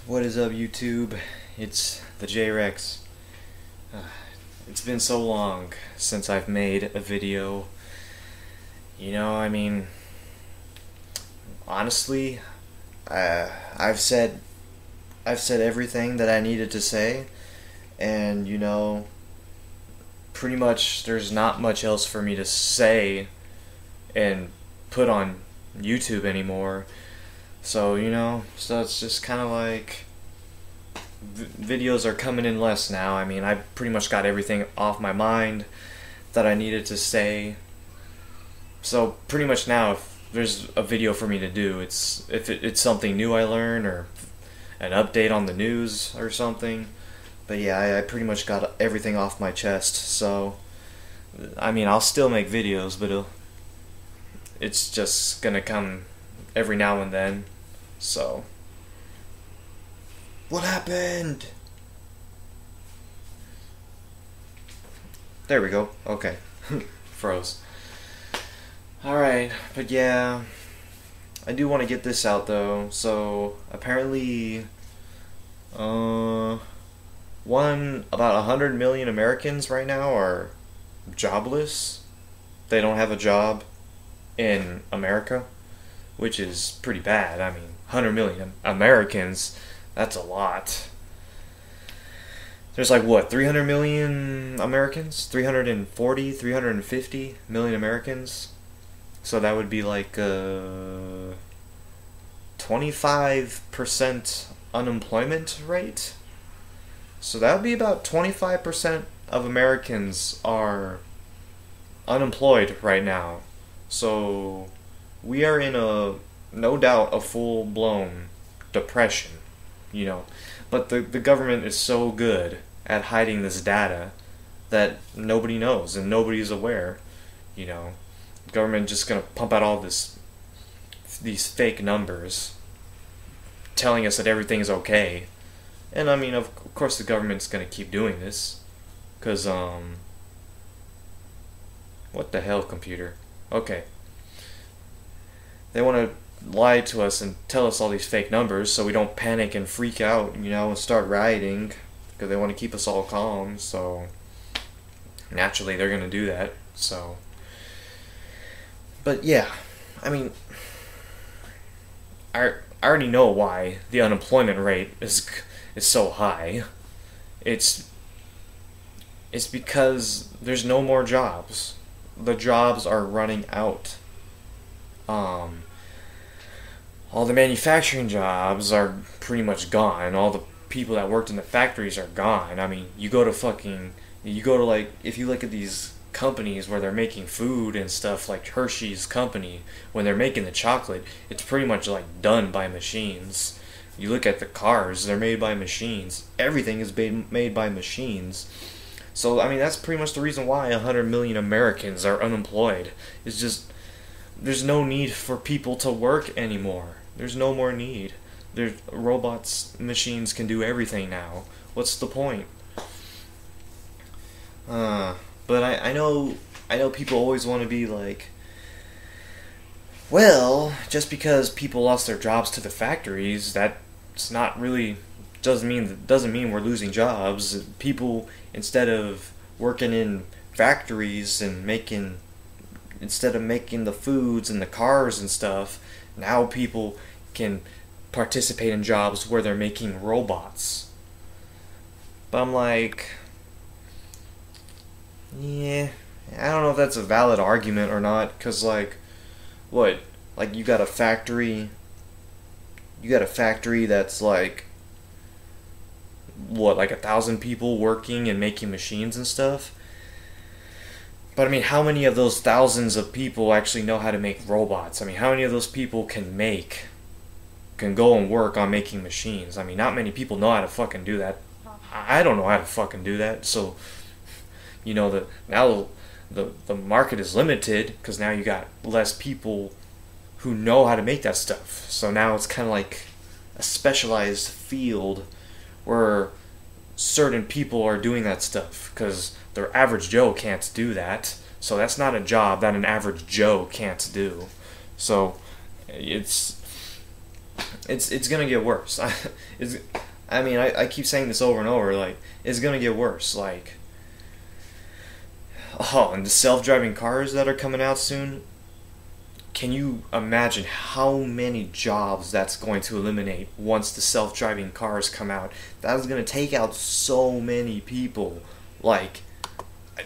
What is up, YouTube? It's the J-Rex. It's been so long since I've made a video. Honestly, I've said everything that I needed to say, and pretty much there's not much else for me to say and put on YouTube anymore. So it's just kind of like videos are coming in less now. I pretty much got everything off my mind that I needed to say. So pretty much now, if there's a video for me to do, it's something new I learn or an update on the news or something. But yeah, I pretty much got everything off my chest. So I'll still make videos, but it's just gonna come every now and then. So what happened? There we go. Okay. Froze. Alright, but yeah, I do want to get this out though. So apparently about 100 million Americans right now are jobless. They don't have a job in America, which is pretty bad. 100 million Americans, that's a lot. There's like, what, 300 million Americans? 340, 350 million Americans? So that would be like 25% unemployment rate. So that would be about 25% of Americans are unemployed right now. So we are in no doubt a full-blown depression, But the government is so good at hiding this data that nobody knows and nobody's aware, The government just gonna pump out all these fake numbers telling us that everything is okay. And of course the government's gonna keep doing this, cause what the hell, computer? Okay. They want to lie to us and tell us all these fake numbers so we don't panic and freak out, and start rioting, because they want to keep us all calm. So naturally they're going to do that. So, but yeah, I already know why the unemployment rate is so high. It's because there's no more jobs. The jobs are running out. All the manufacturing jobs are pretty much gone. All the people that worked in the factories are gone. You go to if you look at these companies where they're making food and stuff, like Hershey's company, when they're making the chocolate, it's pretty much like done by machines. You look at the cars, they're made by machines. Everything is made by machines. So, that's pretty much the reason why 100 million Americans are unemployed. It's just, there's no need for people to work anymore. There's no more need. There's robots, machines can do everything now. What's the point? But I know people always want to be like, well, just because people lost their jobs to the factories, that's not really doesn't mean we're losing jobs. People, instead of working in factories and instead of making the foods and the cars and stuff, now people can participate in jobs where they're making robots. But I'm like, yeah, I don't know if that's a valid argument or not, because what? Like, you got a factory that's like, what, like 1,000 people working and making machines and stuff? But how many of those thousands of people actually know how to make robots? How many of those people can go and work on making machines? Not many people know how to fucking do that. I don't know how to fucking do that. So, now the market is limited, because now you got less people who know how to make that stuff. So now it's kind of like a specialized field where certain people are doing that stuff, because the average Joe can't do that. So that's not a job that an average Joe can't do. So it's it's gonna get worse. I keep saying this over and over. Like, it's gonna get worse. Like, oh, and the self-driving cars that are coming out soon. Can you imagine how many jobs that's going to eliminate once the self-driving cars come out? That is going to take out so many people. Like,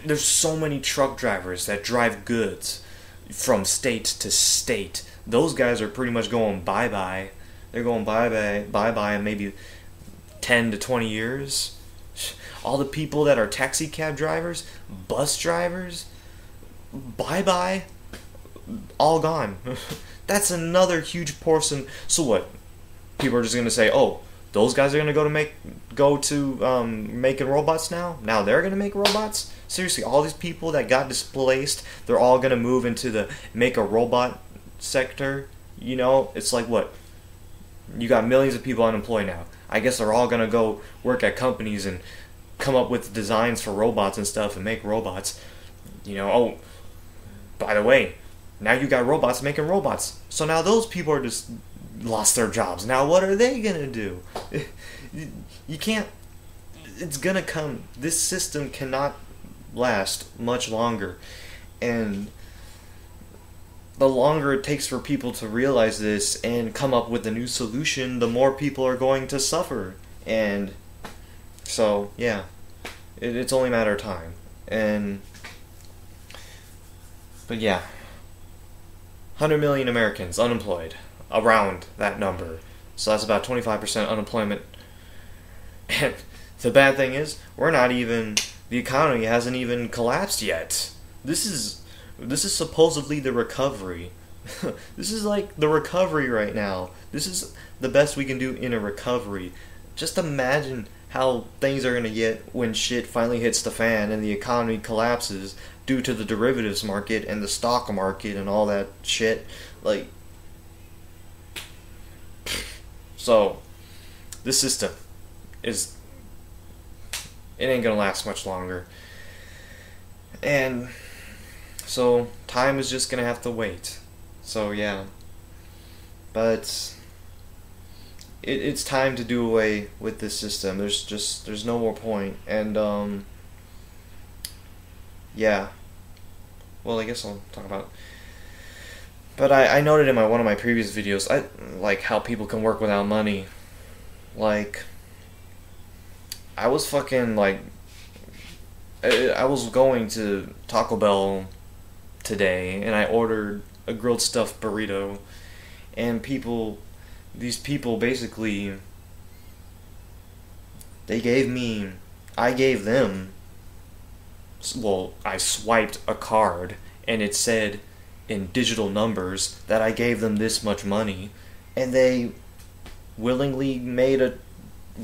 there's so many truck drivers that drive goods from state to state. Those guys are pretty much going bye-bye. They're going bye-bye in maybe 10 to 20 years. All the people that are taxi cab drivers, bus drivers, bye-bye. All gone. That's another huge portion. So what? People are just gonna say, "Oh, those guys are gonna go to making robots now. Now they're gonna make robots." Seriously, all these people that got displaced, they're all gonna move into the make a robot sector. You know, it's like what? You got millions of people unemployed now. I guess they're all gonna go work at companies and come up with designs for robots and stuff and make robots. You know, oh, by the way, now you got robots making robots. So now those people are just lost their jobs. Now what are they gonna do? You can't. It's gonna come. This system cannot last much longer, and the longer it takes for people to realize this and come up with a new solution, the more people are going to suffer. And so yeah, it's only a matter of time. But yeah. 100 million Americans unemployed, around that number. So that's about 25% unemployment. And the bad thing is, the economy hasn't even collapsed yet. This is supposedly the recovery. This is like the recovery right now. This is the best we can do in a recovery. Just imagine how things are going to get when shit finally hits the fan and the economy collapses due to the derivatives market and the stock market and all that shit. Like, so this system it ain't gonna last much longer, and so time is just gonna have to wait. So yeah, but it's time to do away with this system. There's no more point. And yeah, well, I guess I'll talk about. But I noted in one of my previous videos, like how people can work without money. Like, I was fucking like, I was going to Taco Bell today, and I ordered a grilled stuffed burrito, and these people basically, I gave them, well, I swiped a card, and it said in digital numbers that I gave them this much money, and they willingly made a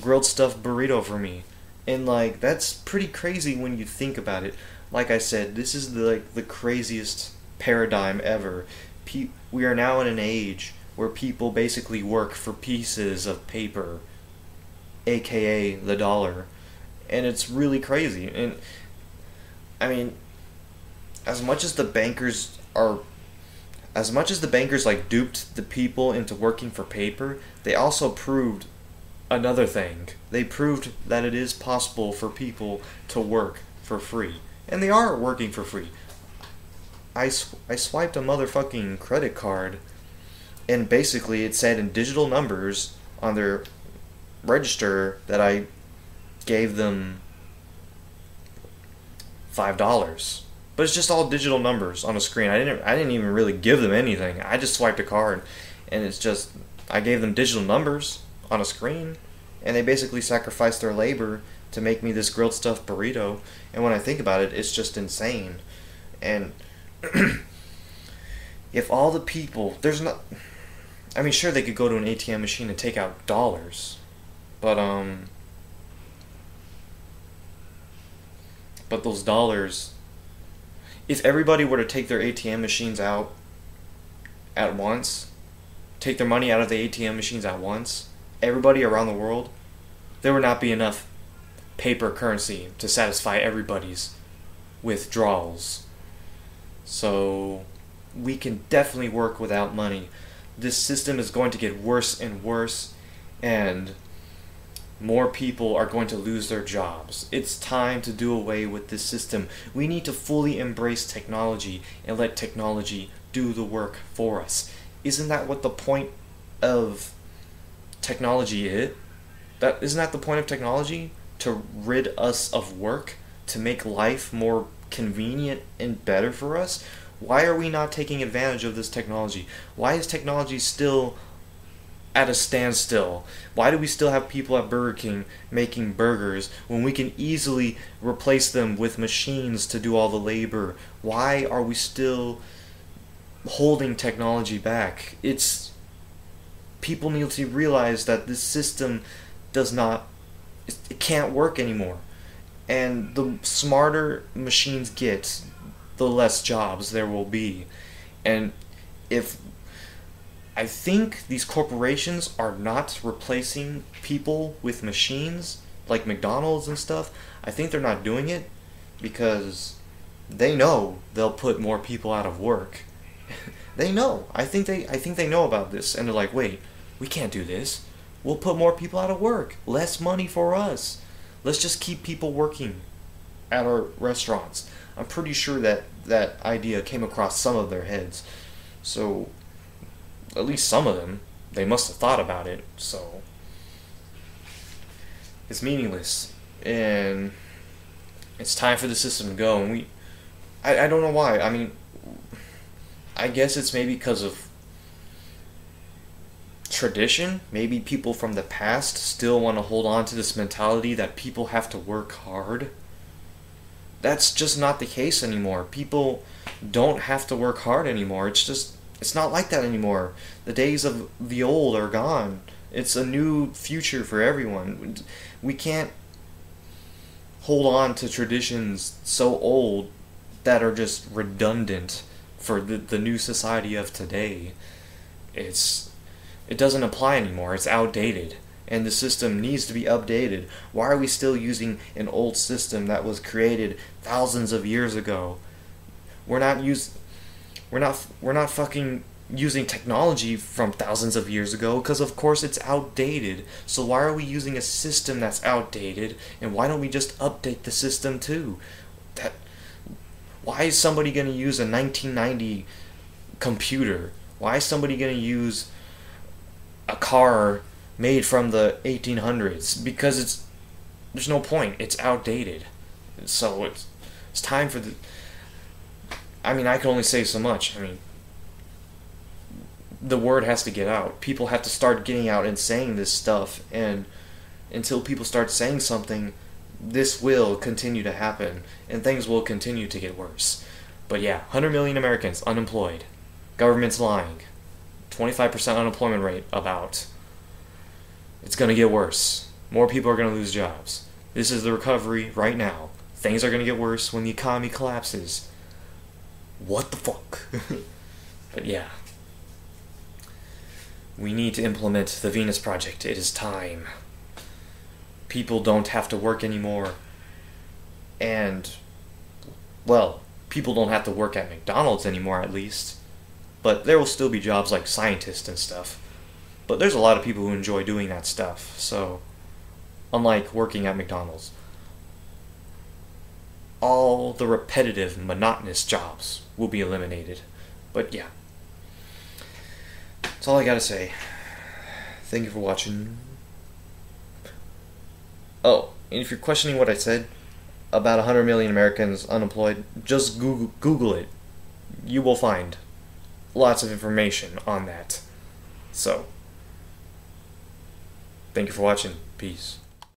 grilled stuffed burrito for me. And like, that's pretty crazy when you think about it. Like I said, this is the craziest paradigm ever. We are now in an age where people basically work for pieces of paper, aka the dollar, and it's really crazy. And I mean, as much as the bankers like duped the people into working for paper, they also proved another thing. They proved that it is possible for people to work for free, and they are working for free. I swiped a motherfucking credit card, and basically it said in digital numbers on their register that I gave them $5. But it's just all digital numbers on a screen. I didn't even really give them anything. I just swiped a card, and it's just, I gave them digital numbers on a screen, and they basically sacrificed their labor to make me this grilled stuffed burrito. And when I think about it, it's just insane. And if all the people, I mean, sure, they could go to an ATM machine and take out dollars, but those dollars, if everybody were to take their ATM machines out at once, take their money out of the ATM machines at once, everybody around the world, there would not be enough paper currency to satisfy everybody's withdrawals. So we can definitely work without money. this system is going to get worse and worse, and more people are going to lose their jobs. It's time to do away with this system. We need to fully embrace technology and let technology do the work for us. Isn't that what the point of technology is? Isn't that the point of technology? To rid us of work? To make life more convenient and better for us? Why are we not taking advantage of this technology? Why is technology still at a standstill? Why do we still have people at Burger King making burgers when we can easily replace them with machines to do all the labor? Why are we still holding technology back? People need to realize that this system it can't work anymore. And the smarter machines get, the less jobs there will be. And I think these corporations are not replacing people with machines like McDonald's and stuff. I think they're not doing it because they know they'll put more people out of work. They know. I think they know about this, and they're like, wait, we can't do this. We'll put more people out of work. Less money for us. Let's just keep people working at our restaurants. I'm pretty sure that idea came across some of their heads. So, at least some of them, they must have thought about it. So, it's meaningless. And it's time for the system to go. And I don't know why. I mean, I guess it's maybe because of tradition. Maybe people from the past still want to hold on to this mentality that people have to work hard. That's just not the case anymore. People don't have to work hard anymore. It's not like that anymore. The days of the old are gone. It's a new future for everyone. We can't hold on to traditions so old that are just redundant for the new society of today. It doesn't apply anymore. It's outdated. And the system needs to be updated. Why are we still using an old system that was created thousands of years ago? We're not fucking using technology from thousands of years ago, because of course it's outdated. So why are we using a system that's outdated, and why don't we just update the system too? Why is somebody going to use a 1990 computer? Why is somebody going to use a car made from the 1800s? Because there's no point. It's outdated. So it's time for I mean, I can only say so much. I mean, the word has to get out. People have to start getting out and saying this stuff, and until people start saying something, this will continue to happen, and things will continue to get worse. But yeah, 100 million Americans unemployed. Government's lying. 25% unemployment rate about. It's going to get worse. More people are going to lose jobs. This is the recovery right now. Things are going to get worse when the economy collapses. What the fuck? But yeah. We need to implement the Venus Project. It is time. People don't have to work anymore. And, well, people don't have to work at McDonald's anymore, at least. But there will still be jobs like scientists and stuff. But there's a lot of people who enjoy doing that stuff, so unlike working at McDonald's, all the repetitive, monotonous jobs will be eliminated. But yeah, that's all I gotta say. Thank you for watching. Oh, and if you're questioning what I said about 100 million Americans unemployed, just Google it. You will find lots of information on that. So, thank you for watching. Peace.